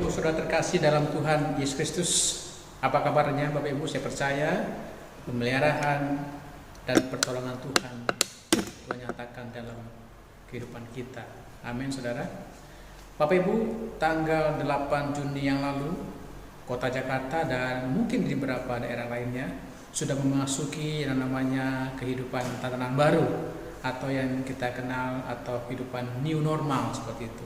Ibu Saudara terkasih dalam Tuhan Yesus Kristus, apa kabarnya Bapak Ibu? Saya percaya pemeliharaan dan pertolongan Tuhan nyatakan dalam kehidupan kita. Amin, Saudara. Bapak Ibu, tanggal 8 Juni yang lalu, Kota Jakarta dan mungkin di beberapa daerah lainnya sudah memasuki yang namanya kehidupan tatanan baru atau yang kita kenal atau kehidupan new normal seperti itu.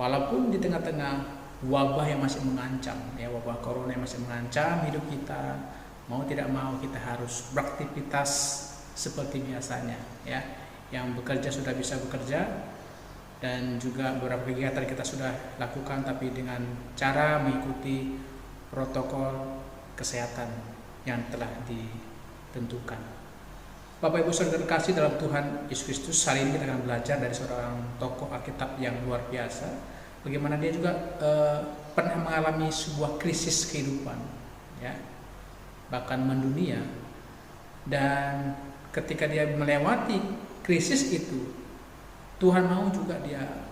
Walaupun di tengah-tengah wabah yang masih mengancam, ya, wabah corona yang masih mengancam hidup kita, mau tidak mau kita harus beraktivitas seperti biasanya, ya. Yang bekerja sudah bisa bekerja dan juga beberapa kegiatan kita sudah lakukan, tapi dengan cara mengikuti protokol kesehatan yang telah ditentukan. Bapak Ibu Saudara terkasih dalam Tuhan Yesus Kristus, hari ini kita akan belajar dari seorang tokoh Alkitab yang luar biasa. Bagaimana dia juga pernah mengalami sebuah krisis kehidupan, ya, bahkan mendunia. Dan ketika dia melewati krisis itu, Tuhan mau juga dia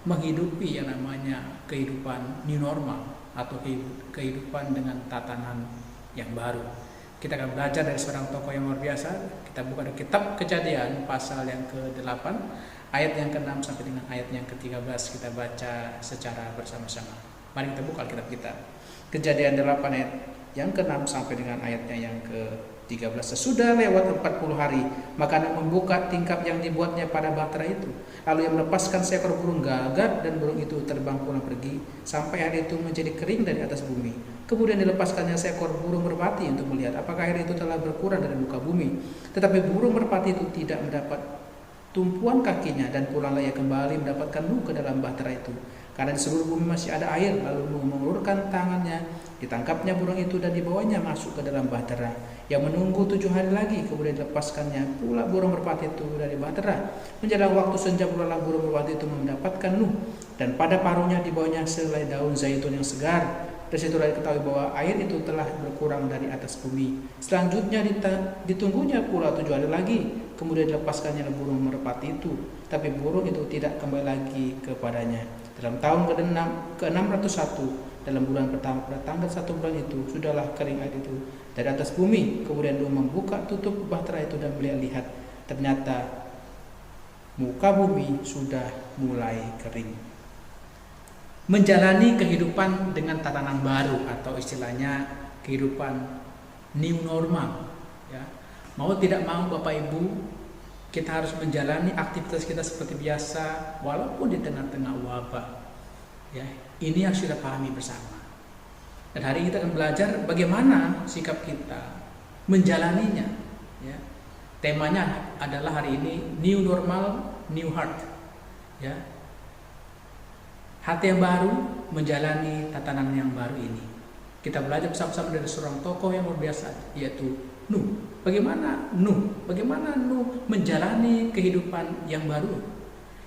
menghidupi yang namanya kehidupan new normal atau kehidupan dengan tatanan yang baru. Kita akan belajar dari seorang tokoh yang luar biasa. Kita buka dari kitab Kejadian pasal yang ke-8 ayat yang ke-6 sampai dengan ayat yang ke-13. Kita baca secara bersama-sama. Mari kita buka Alkitab kita. Kejadian 8 ayat yang ke-6 sampai dengan ayatnya yang ke-13. Sesudah lewat 40 hari, maka Anak membuka tingkap yang dibuatnya pada bahtera itu. Lalu ia melepaskan seekor burung gagak, dan burung itu terbang pulang pergi sampai hari itu menjadi kering dari atas bumi. Kemudian dilepaskannya seekor burung merpati untuk melihat apakah air itu telah berkurang dari muka bumi. Tetapi burung merpati itu tidak mendapat tumpuan kakinya, dan pulanglah ia kembali mendapatkan Nuh ke dalam bahtera itu, karena di seluruh bumi masih ada air. Lalu Nuh mengulurkan tangannya, ditangkapnya burung itu dan dibawanya masuk ke dalam bahtera. Yang menunggu 7 hari lagi, kemudian dilepaskannya pula burung merpati itu dari bahtera. Menjelang waktu senja pula burung merpati itu mendapatkan Nuh, dan pada paruhnya dibawanya selai daun zaitun yang segar. Dari situlah diketahui bahwa air itu telah berkurang dari atas bumi. Selanjutnya ditunggunya pula 7 hari lagi, kemudian dilepaskannya burung merpati itu, tapi burung itu tidak kembali lagi kepadanya. Dalam tahun ke-601, dalam bulan pertama pada tanggal 1 bulan itu, sudahlah kering air itu dari atas bumi. Kemudian Nuh membuka tutup bahtera itu dan melihat, ternyata muka bumi sudah mulai kering. Menjalani kehidupan dengan tatanan baru atau istilahnya kehidupan new normal, ya. Mau tidak mau Bapak Ibu, kita harus menjalani aktivitas kita seperti biasa walaupun di tengah-tengah wabah, ya. Ini yang sudah pahami bersama. Dan hari ini kita akan belajar bagaimana sikap kita menjalaninya, ya. Temanya adalah hari ini new normal, new heart, ya. Hati yang baru menjalani tatanan yang baru ini. Kita belajar bersama-sama dari seorang tokoh yang luar biasa, yaitu Nuh. Bagaimana Nuh menjalani kehidupan yang baru?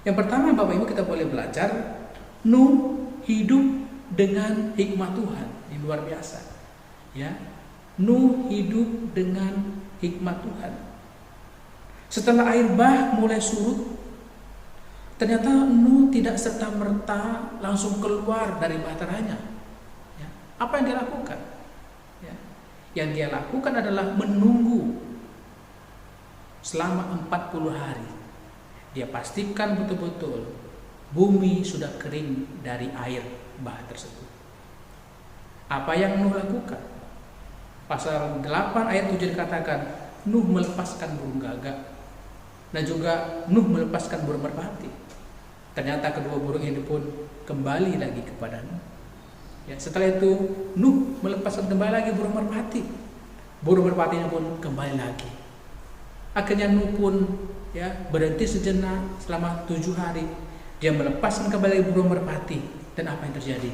Yang pertama Bapak Ibu, kita boleh belajar Nuh hidup dengan hikmat Tuhan. Ini luar biasa, ya. Nuh hidup dengan hikmat Tuhan. Setelah air bah mulai surut, ternyata Nuh tidak serta-merta langsung keluar dari bahteranya, ya. Apa yang dia lakukan? Ya. Yang dia lakukan adalah menunggu selama 40 hari. Dia pastikan betul-betul bumi sudah kering dari air bah tersebut. Apa yang Nuh lakukan? Pasal 8 ayat 7 dikatakan Nuh melepaskan burung gagak dan juga Nuh melepaskan burung merpati. Ternyata kedua burung ini pun kembali lagi kepada Nuh. Ya, setelah itu Nuh melepaskan kembali lagi burung merpati. Burung merpatinya pun kembali lagi. Akhirnya Nuh pun, ya, berhenti sejenak selama 7 hari. Dia melepaskan kembali burung merpati. Dan apa yang terjadi?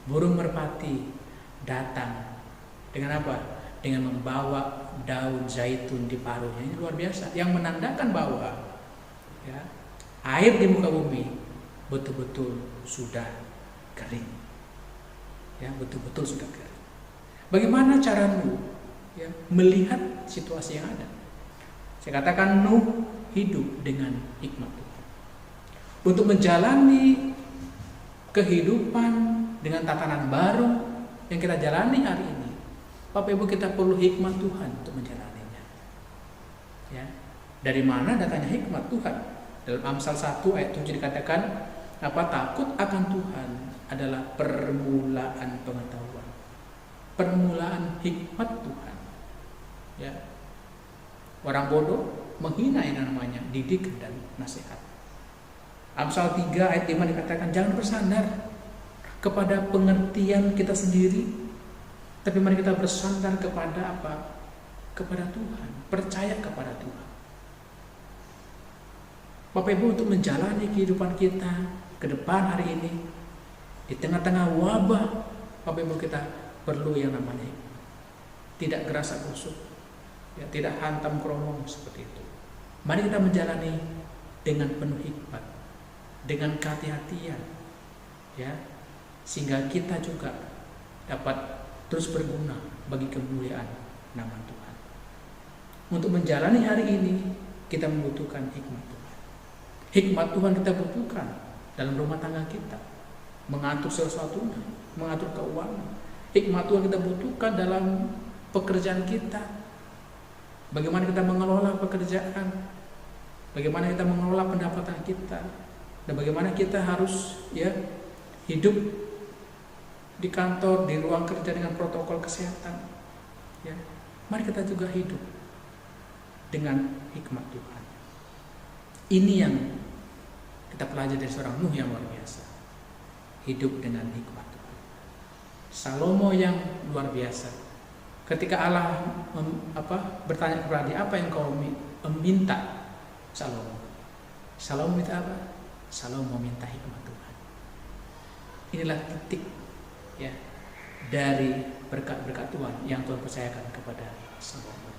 Burung merpati datang dengan apa? Dengan membawa daun zaitun di paruhnya. Ini luar biasa. Yang menandakan bahwa, ya, air di muka bumi betul-betul sudah kering, ya, betul-betul sudah kering. Bagaimana cara Nuh, ya, melihat situasi yang ada? Saya katakan Nuh hidup dengan hikmat Tuhan. Untuk menjalani kehidupan dengan tatanan baru yang kita jalani hari ini, Bapak Ibu, kita perlu hikmat Tuhan untuk menjalaninya. Ya. Dari mana datanya hikmat Tuhan? Dalam Amsal 1 ayat 7 dikatakan, takut akan Tuhan adalah permulaan pengetahuan, permulaan hikmat Tuhan. Ya. Orang bodoh menghina yang namanya didik dan nasihat. Amsal 3 ayat 5 dikatakan, jangan bersandar kepada pengertian kita sendiri, tapi mari kita bersandar kepada apa? Kepada Tuhan, percaya kepada Tuhan. Bapak Ibu, untuk menjalani kehidupan kita ke depan hari ini, di tengah-tengah wabah, Bapak Ibu, kita perlu yang namanya hikmat. Tidak gerasa kusuk, ya, tidak hantam keromong seperti itu. Mari kita menjalani dengan penuh hikmat, dengan kehati-hatian, ya, sehingga kita juga dapat terus berguna bagi kemuliaan nama Tuhan. Untuk menjalani hari ini, kita membutuhkan hikmat Tuhan. Hikmat Tuhan kita butuhkan dalam rumah tangga kita, mengatur sesuatunya, mengatur keuangan. Hikmat Tuhan kita butuhkan dalam pekerjaan kita, bagaimana kita mengelola pekerjaan, bagaimana kita mengelola pendapatan kita, dan bagaimana kita harus hidup di kantor, di ruang kerja dengan protokol kesehatan. Ya, mari kita juga hidup dengan hikmat Tuhan. Ini yang kita pelajari dari seorang Nuh yang luar biasa, hidup dengan hikmat Tuhan. Salomo yang luar biasa, ketika Allah bertanya kepada dia, apa yang kau minta? Salomo minta apa? Salomo minta hikmat Tuhan. Inilah titik dari berkat-berkat Tuhan yang Tuhan percayakan kepada Salomo.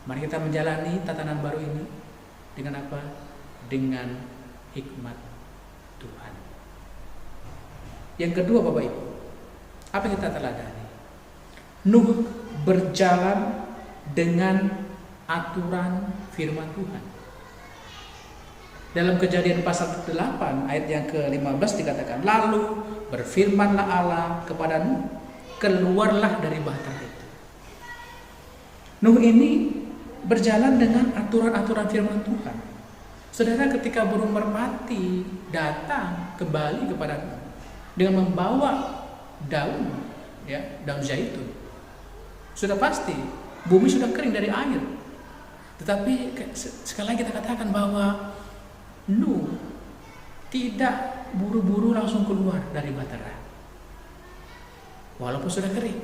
Mari kita menjalani tatanan baru ini dengan apa? Dengan hikmat Tuhan. Yang kedua, Bapak Ibu, apa yang kita teladani? Nuh berjalan dengan aturan firman Tuhan. Dalam Kejadian pasal 8 ayat yang ke-15 dikatakan, lalu berfirmanlah Allah kepada Nuh, keluarlah dari bahtera itu. Nuh ini berjalan dengan aturan-aturan firman Tuhan. Saudara, ketika burung merpati datang kembali kepada Nuh dengan membawa daun zaitun, sudah pasti bumi sudah kering dari air. Tetapi sekali lagi kita katakan bahwa Nuh tidak buru-buru langsung keluar dari bahtera, walaupun sudah kering.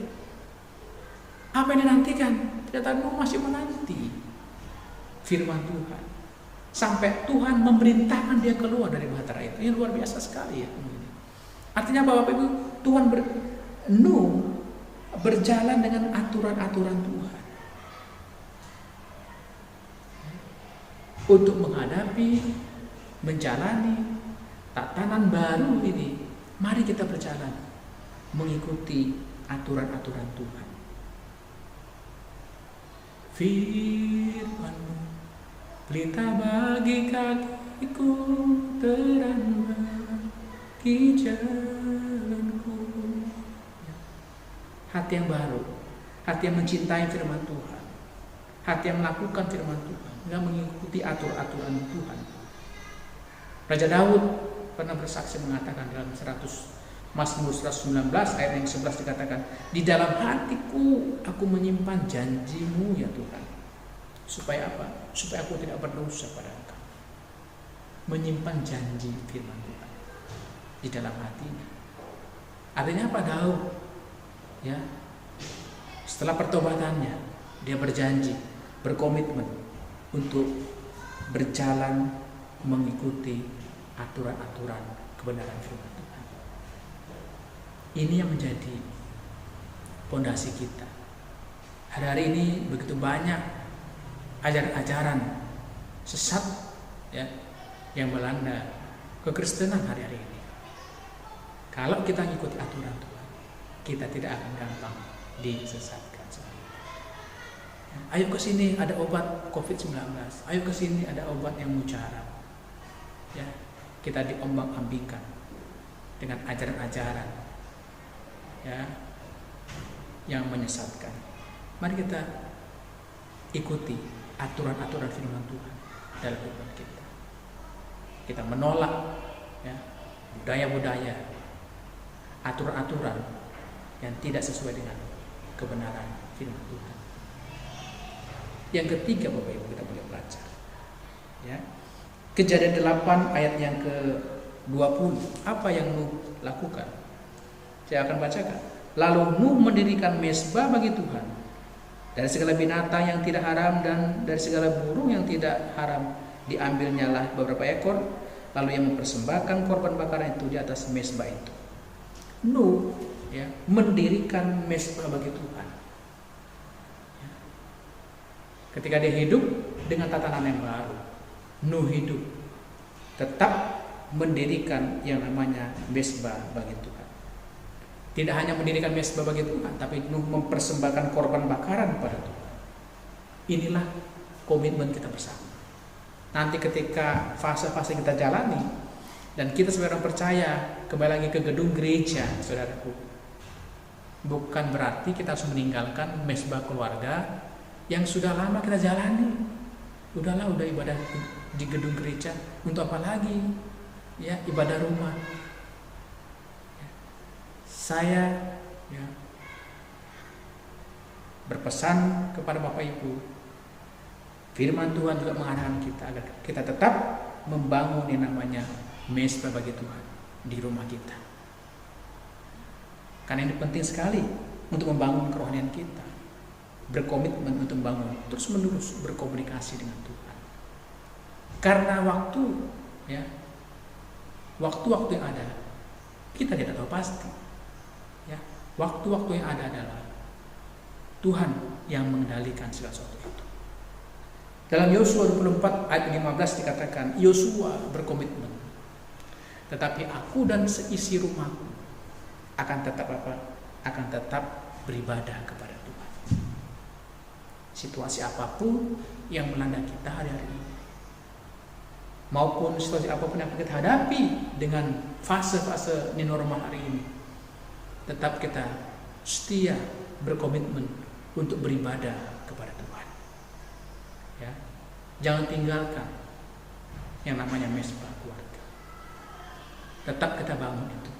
Apa yang dinantikan? Ternyata Nuh masih menanti firman Tuhan sampai Tuhan memerintahkan dia keluar dari bahtera itu. Ini luar biasa sekali ya. Artinya bahwa Bapak Ibu, Nuh berjalan dengan aturan-aturan Tuhan untuk menjalani tatanan baru ini. Mari kita berjalan mengikuti aturan-aturan Tuhan. Firman-Mu pelita bagi kakiku, terang bagi jalanku. Hati yang baru, hati yang mencintai firman Tuhan, hati yang melakukan firman Tuhan, yang mengikuti aturan Tuhan. Raja Daud pernah bersaksi mengatakan dalam Mazmur 119 ayat yang 11 dikatakan, di dalam hatiku aku menyimpan janji-Mu ya Tuhan. Supaya apa? Supaya aku tidak berdosa pada Engkau. Menyimpan janji firman Tuhan di dalam hatinya. Artinya apa? Daud setelah pertobatannya, dia berjanji, berkomitmen untuk berjalan mengikuti aturan-aturan kebenaran firman Tuhan. Ini yang menjadi pondasi kita. Hari-hari ini begitu banyak ajaran-ajaran sesat yang melanda kekristenan hari-hari ini. Kalau kita mengikuti aturan Tuhan, kita tidak akan gampang disesatkan. Ayo ke sini ada obat COVID-19. Ayo ke sini ada obat yang mujarab. Kita diombang-ambingkan. dengan ajaran-ajaran ya yang menyesatkan. Mari kita ikuti aturan-aturan firman Tuhan dalam hidup kita. Kita menolak ya, budaya-budaya, aturan-aturan yang tidak sesuai dengan kebenaran firman Tuhan. Yang ketiga, Bapak Ibu, kita boleh belajar ya. Kejadian 8 ayat yang ke-20. Apa yang Nuh lakukan? Saya akan bacakan. Lalu Nuh mendirikan mezbah bagi Tuhan dari segala binatang yang tidak haram dan dari segala burung yang tidak haram. Diambilnyalah beberapa ekor, lalu ia mempersembahkan korban bakaran itu di atas mezbah itu. Nuh ya, mendirikan mezbah bagi Tuhan. Ya. Ketika dia hidup dengan tatanan yang baru, Nuh hidup tetap mendirikan yang namanya mezbah bagi Tuhan. Tidak hanya mendirikan mezbah bagi Tuhan, tapi Nuh mempersembahkan korban bakaran pada Tuhan. Inilah komitmen kita bersama. Nanti ketika fase-fase kita jalani dan kita sebagai orang percaya kembali lagi ke gedung gereja, saudaraku, bukan berarti kita harus meninggalkan mezbah keluarga yang sudah lama kita jalani. Udahlah, udah ibadah di gedung gereja, untuk apa lagi ya ibadah rumah. Saya ya, berpesan kepada Bapak Ibu, firman Tuhan juga mengarahkan kita agar kita tetap membangun yang namanya mezbah bagi Tuhan di rumah kita. Karena ini penting sekali untuk membangun kerohanian kita, berkomitmen untuk membangun, terus menerus berkomunikasi dengan Tuhan. Karena waktu ya, waktu-waktu yang ada kita tidak tahu pasti ya. Waktu-waktu yang ada adalah Tuhan yang mengendalikan segala sesuatu itu. Dalam Yosua 24 ayat 15 dikatakan, Yosua berkomitmen, tetapi aku dan seisi rumahku akan tetap apa? Akan tetap beribadah kepada Tuhan. Situasi apapun yang melanda kita hari-hari ini, maupun situasi apapun yang kita hadapi dengan fase-fase new normal hari ini, tetap kita setia berkomitmen untuk beribadah kepada Tuhan. Ya, jangan tinggalkan yang namanya mezbah keluarga. Tetap kita bangun itu.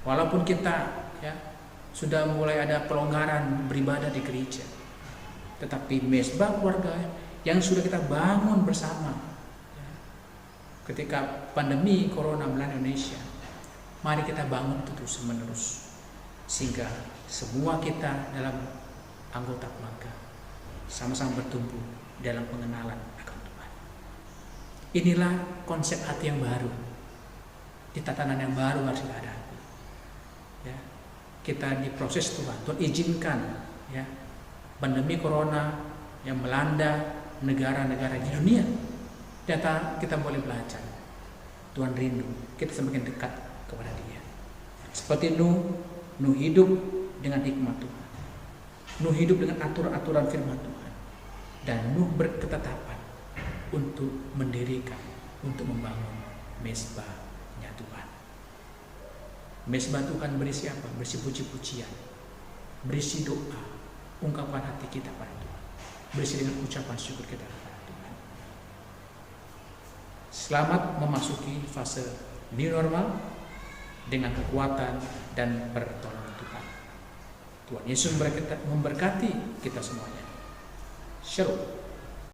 Walaupun kita ya sudah mulai ada pelonggaran beribadah di gereja, tetapi mezbah keluarga yang sudah kita bangun bersama ya, ketika pandemi corona melanda Indonesia, mari kita bangun itu terus menerus sehingga semua kita dalam anggota keluarga sama-sama bertumbuh dalam pengenalan akan Tuhan. Inilah konsep hati yang baru, di tatanan yang baru harus kita hadapi. Ya, kita diproses Tuhan. Tuhan izinkan ya pandemi corona yang melanda negara-negara di dunia. Kita boleh belajar. Tuhan rindu kita semakin dekat kepada Dia. Seperti Nuh hidup dengan hikmat Tuhan. Nuh hidup dengan aturan-aturan firman Tuhan. Dan Nuh berketetapan untuk mendirikan, untuk membangun mezbahnya Tuhan. Mezbah Tuhan berisi apa? Berisi puji-pujian, berisi doa, ungkapan hati kita pada Tuhan, berisi dengan ucapan syukur kita kepada Tuhan. Selamat memasuki fase new normal dengan kekuatan dan pertolongan Tuhan. Tuhan Yesus memberkati kita semuanya. Shalom.